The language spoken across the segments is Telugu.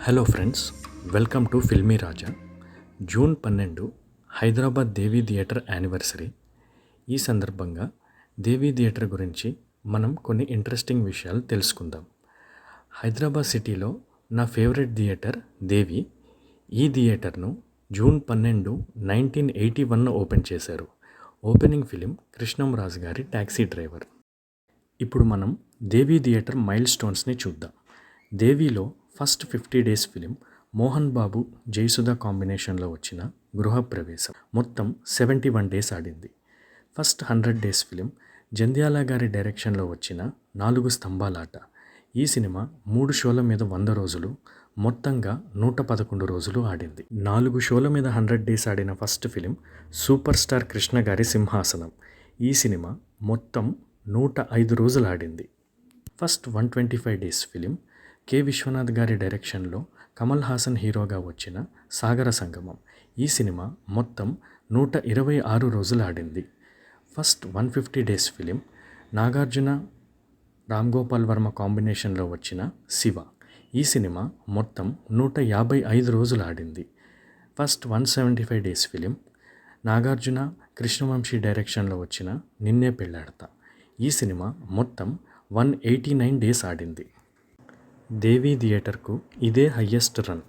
Hello friends, welcome to filmy Raja. June 12 Hyderabad Devi theatre anniversary. ఈ సందర్భంగా దేవీ థియేటర్ గురించి మనం కొన్ని ఇంట్రెస్టింగ్ విషయాలు తెలుసుకుందాం. హైదరాబాద్ సిటీలో నా ఫేవరెట్ థియేటర్ దేవి. ఈ థియేటర్ను జూన్ 12, 1981 ఓపెన్ చేశారు. ఓపెనింగ్ ఫిలిం కృష్ణంరాజు గారి ట్యాక్సీ డ్రైవర్. ఇప్పుడు మనం దేవీ థియేటర్ మైల్ స్టోన్స్ని చూద్దాం. దేవీలో first 50 days film Mohan Babu Jayasudha కాంబినేషన్లో వచ్చిన గృహప్రవేశం మొత్తం 71 డేస్ ఆడింది. ఫస్ట్ 100 డేస్ ఫిలిం జంధ్యాల గారి డైరెక్షన్లో వచ్చిన 4 స్తంభాలాట. ఈ సినిమా 3 షోల మీద 100 రోజులు, మొత్తంగా 111 రోజులు ఆడింది. 4 షోల మీద 100 డేస్ ఆడిన first film super star Krishna గారి సింహాసనం. ఈ సినిమా మొత్తం 105 రోజులు ఆడింది. ఫస్ట్ 125 డేస్ ఫిలిం కె విశ్వనాథ్ గారి డైరెక్షన్లో కమల్ హాసన్ హీరోగా వచ్చిన సాగర సంగమం. ఈ సినిమా మొత్తం 126 రోజులు ఆడింది. First 150 days film Nagarjuna Ram Gopal Varma కాంబినేషన్లో వచ్చిన శివ. ఈ సినిమా మొత్తం 155 రోజులు ఆడింది. First 175 days film Nagarjuna Krishna Vamsi డైరెక్షన్లో వచ్చిన నిన్నే పెళ్ళాడతా. ఈ సినిమా మొత్తం 189 డేస్ ఆడింది. దేవీ థియేటర్కు ఇదే హయ్యెస్ట్ రన్.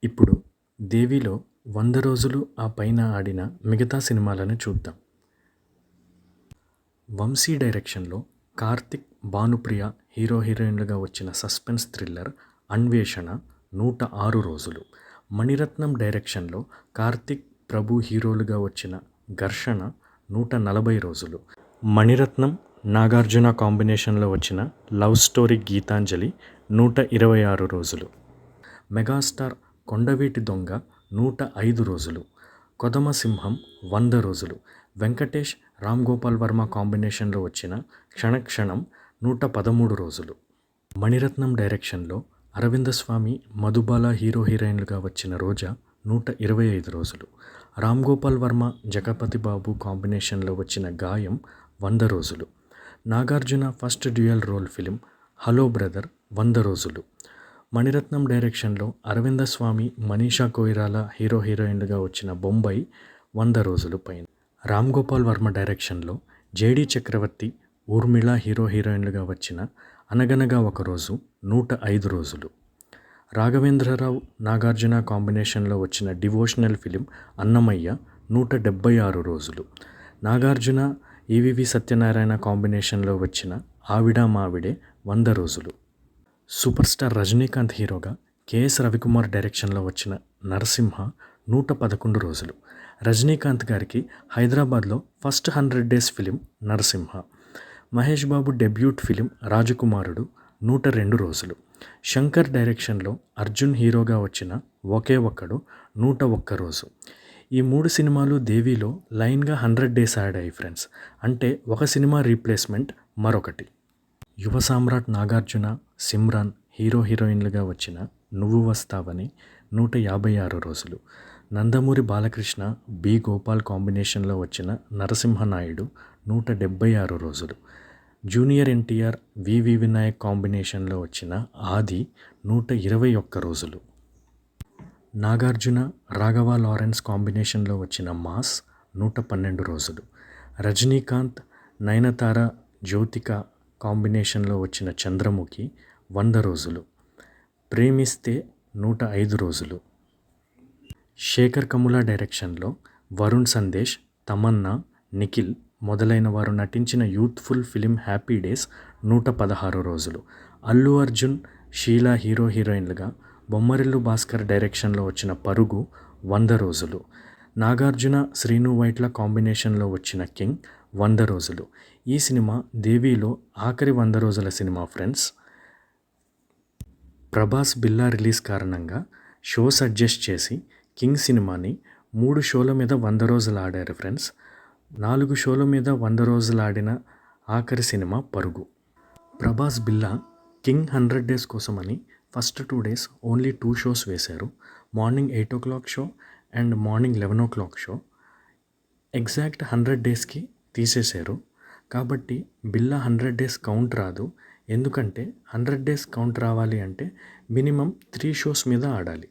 ఇప్పుడు దేవీలో 100 రోజులు ఆ పైన ఆడిన మిగతా సినిమాలను చూద్దాం. వంశీ డైరెక్షన్లో కార్తిక్, భానుప్రియ హీరో హీరోయిన్లుగా వచ్చిన సస్పెన్స్ థ్రిల్లర్ అన్వేషణ 106 రోజులు. మణిరత్నం డైరెక్షన్లో కార్తిక్, ప్రభు హీరోలుగా వచ్చిన ఘర్షణ 140 రోజులు. మణిరత్నం, నాగార్జున కాంబినేషన్లో వచ్చిన లవ్ స్టోరీ గీతాంజలి 126 రోజులు. మెగాస్టార్ కొండవీటి దొంగ 105 రోజులు. కొదమ సింహం 100 రోజులు. వెంకటేష్, రామ్ గోపాల్ వర్మ కాంబినేషన్లో వచ్చిన క్షణక్షణం 113 రోజులు. మణిరత్నం డైరెక్షన్లో అరవిందస్వామి, మధుబాల హీరో హీరోయిన్లుగా వచ్చిన రోజా 125 రోజులు. రామ్ గోపాల్ వర్మ, జగపతి బాబు కాంబినేషన్లో వచ్చిన గాయం 100 రోజులు. Nagarjuna first dual role film hello brother 100 రోజులు. మణిరత్నం డైరెక్షన్లో అరవిందస్వామి, మనీషా కొయిరాలా హీరో హీరోయిన్లుగా వచ్చిన బొంబాయి 100 రోజులు పైన. రామ్ గోపాల్ వర్మ డైరెక్షన్లో జేడి చక్రవర్తి, ఊర్మిళ హీరో హీరోయిన్లుగా వచ్చిన అనగనగా ఒకరోజు 105 రోజులు. రాఘవేంద్రరావు, నాగార్జున కాంబినేషన్లో వచ్చిన డివోషనల్ ఫిలిం అన్నమయ్య 176 రోజులు. నాగార్జున, ఈవివి సత్యనారాయణ కాంబినేషన్లో వచ్చిన ఆవిడ మావిడే 100 రోజులు. సూపర్ స్టార్ రజనీకాంత్ హీరోగా కెఎస్ రవికుమార్ డైరెక్షన్లో వచ్చిన నరసింహ 111 రోజులు. రజనీకాంత్ గారికి హైదరాబాద్లో first 100 days film Narasimha. Mahesh Babu debut film Rajakumarudu 102 రోజులు. శంకర్ డైరెక్షన్లో అర్జున్ హీరోగా వచ్చిన ఒకే ఒక్కడు 101 రోజు. ఈ 3 సినిమాలు దేవీలో లైన్గా 100 డేస్ ఆడాయి ఫ్రెండ్స్. అంటే ఒక సినిమా రీప్లేస్మెంట్ మరొకటి. యువ సామ్రాట్ నాగార్జున, సిమ్రాన్ హీరో హీరోయిన్లుగా వచ్చిన నువ్వు వస్తావని 156 రోజులు. నందమూరి బాలకృష్ణ, బి గోపాల్ కాంబినేషన్లో వచ్చిన నరసింహనాయుడు 176 రోజులు. జూనియర్ ఎన్టీఆర్, వివి వినాయక్ కాంబినేషన్లో వచ్చిన ఆది 121 రోజులు. నాగార్జున, రాఘవ లారెన్స్ కాంబినేషన్లో వచ్చిన మాస్ 112 రోజులు. రజనీకాంత్, నయనతార, జ్యోతిక కాంబినేషన్లో వచ్చిన చంద్రముఖి 100 రోజులు. ప్రేమిస్తే 105 రోజులు. శేఖర్ కమ్ముల డైరెక్షన్లో వరుణ్ సందేశ్, తమన్నా, నిఖిల్ మొదలైన వారు నటించిన యూత్ఫుల్ ఫిలిం హ్యాపీ డేస్ 116 రోజులు. అల్లు అర్జున్, షీలా హీరో హీరోయిన్లుగా బొమ్మరిల్లు భాస్కర్ డైరెక్షన్లో వచ్చిన పరుగు 100 రోజులు. నాగార్జున, శ్రీను వైట్ల కాంబినేషన్లో వచ్చిన కింగ్ 100 రోజులు. ఈ సినిమా దేవీలో ఆఖరి 100 రోజుల సినిమా ఫ్రెండ్స్. ప్రభాస్ బిల్లా రిలీజ్ కారణంగా షోస్ అడ్జస్ట్ చేసి కింగ్ సినిమాని 3 షోల మీద 100 రోజులు ఆడారు ఫ్రెండ్స్. 4 షోల మీద 100 రోజులు ఆడిన ఆఖరి సినిమా పరుగు. ప్రభాస్ బిల్లా కింగ్ 100 డేస్ కోసమని ఫస్ట్ 2 డేస్ ఓన్లీ 2 షోస్ వేశారు. Morning 8 o'clock show and morning 11 o'clock show. Exact 100 డేస్కి తీసేశారు. కాబట్టి బిల్లా 100 డేస్ కౌంట్ రాదు. ఎందుకంటే 100 డేస్ కౌంట్ రావాలి అంటే మినిమం 3 షోస్ మీద ఆడాలి.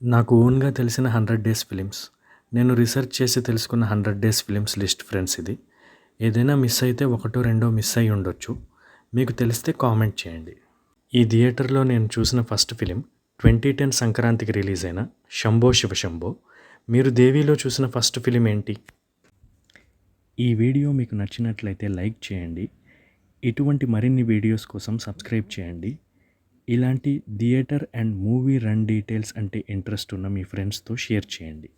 నాకు ఓన్గా తెలిసిన 100 డేస్ ఫిలిమ్స్, నేను రీసెర్చ్ చేసి తెలుసుకున్న 100 డేస్ ఫిలిమ్స్ లిస్ట్ ఫ్రెండ్స్ ఇది. ఏదైనా మిస్ అయితే ఒకటో రెండో మిస్ అయి ఉండొచ్చు. మీకు తెలిస్తే కామెంట్ చేయండి. ఈ థియేటర్లో నేను చూసిన ఫస్ట్ ఫిలిం 2010 సంక్రాంతికి రిలీజ్ అయిన శంభో శివశంభో. మీరు దేవీలో చూసిన ఫస్ట్ ఫిలిం ఏంటి? ఈ వీడియో మీకు నచ్చినట్లయితే లైక్ చేయండి. ఇటువంటి మరిన్ని వీడియోస్ కోసం సబ్స్క్రైబ్ చేయండి. ఇలాంటి theatre and movie run details అంటే ఇంట్రెస్ట్ ఉన్న మీ ఫ్రెండ్స్తో షేర్ చేయండి.